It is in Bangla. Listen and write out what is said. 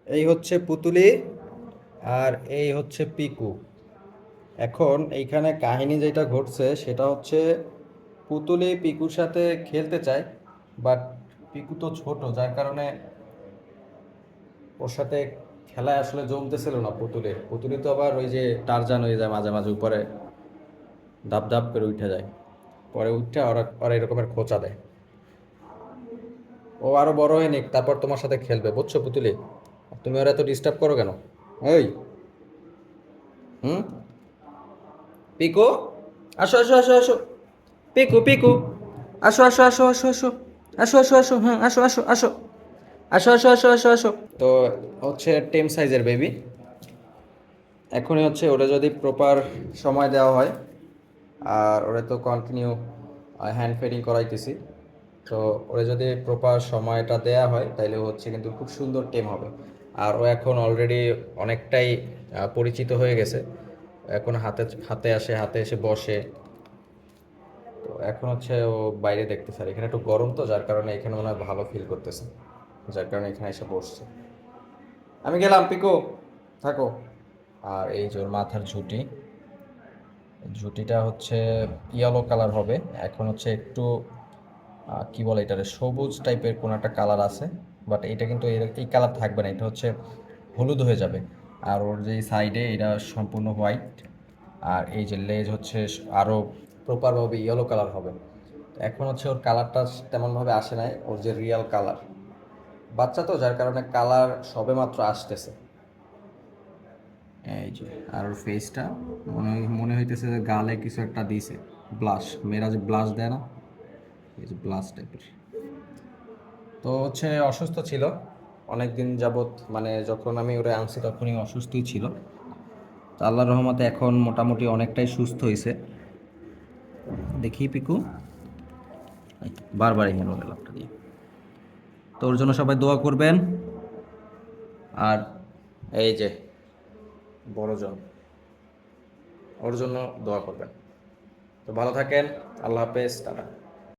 এই হচ্ছে পুতুলি আর এই হচ্ছে পিকু। এখন এইখানে কাহিনী যেটা ঘটছে সেটা হচ্ছে পুতুলি পিকুর সাথে খেলতে চায়, বাট পিকু তো ছোট, যার কারণে ওর সাথে খেলায় আসলে জমতেছিল না। পুতুলের পুতুলি তো আবার ওই যে টারজান হয়ে যায়, মাঝে মাঝে উপরে ধাপ ধাপ করে উঠে যায়, পরে উঠে ওরা ওরা এরকমের খোঁচা দেয়। ও আরো বড় হয়ে নিক, তারপর তোমার সাথে খেলবে, বুঝছো পুতুলি? তুমি ওরা এত ডিস্টার্ব করো কেন? এই, হুম, পিকু, আসো আসো আসো আসো, পিকু পিকু, আসো আসো আসো আসো আসো, আসো আসো আসো, হ্যাঁ আসো আসো আসো, আসো আসো আসো আসো আসো। তো হচ্ছে টেম সাইজের বেবি। এখনই হচ্ছে ওরা যদি প্রপার সময় দেওয়া হয়, আর ওরা তো কন্টিনিউ হ্যান্ড ফিডিং করাইতেছি, তো ওরা যদি প্রপার সময়টা দেয়া হয় তাইলে ও হচ্ছে কিন্তু খুব সুন্দর টেম হবে। আর ও এখন অলরেডি অনেকটাই পরিচিত হয়ে গেছে। এখন হাতে হাতে আসে, হাতে এসে বসে। তো এখন হচ্ছে ও বাইরে দেখতেছে, আর এখানে একটু গরম, তো যার কারণে এখানে মনে হয় ভালো ফিল করতেছে, যার কারণে এখানে এসে বসছে। আমি গেলাম, পিকো থাকো। আর এই যে ওর মাথার ঝুঁটি, ঝুঁটিটা হচ্ছে ইয়েলো কালার হবে। এখন হচ্ছে একটু কি বলে এটারে, সবুজ টাইপের কোনো একটা কালার আছে, বাট এটা কিন্তু এই কালার থাকবে না, এটা হচ্ছে হলুদ হয়ে যাবে। আর ওর যে সাইডে এটা সম্পূর্ণ হোয়াইট, আর এই যে লেজ হচ্ছে আরও প্রপারভাবে ইয়েলো কালার হবে। তো এখন হচ্ছে ওর কালারটা তেমনভাবে আসে নাই, ওর যে রিয়াল কালার। বাচ্চা তো, যার কারণে কালার সবেমাত্র আসতেছে। এই যে, আর ওর ফেসটা মনে মনে হইতেছে যে গালে কিছু একটা দিছে, ব্লাশ, মেয়েরা যে ব্লাশ দেয় না, এই যে ব্লাশ টাইপের। তো হচ্ছে অসুস্থ ছিল অনেক দিন যাবত, মানে যখন আমি ওরে আনছি তখনই অসুস্থই ছিল। তো আল্লাহর রহমতে এখন মোটামুটি অনেকটাই সুস্থ হয়েছে। দেখি পিকু, এই তো, বারবার এখানে ওরে লাফটা দিয়ে। তো ওর জন্য সবাই দোয়া করবেন। আর এই যে বড়জন, ওর জন্য দোয়া করবেন। তো ভালো থাকেন, আল্লাহ হাফেজ, টাটা।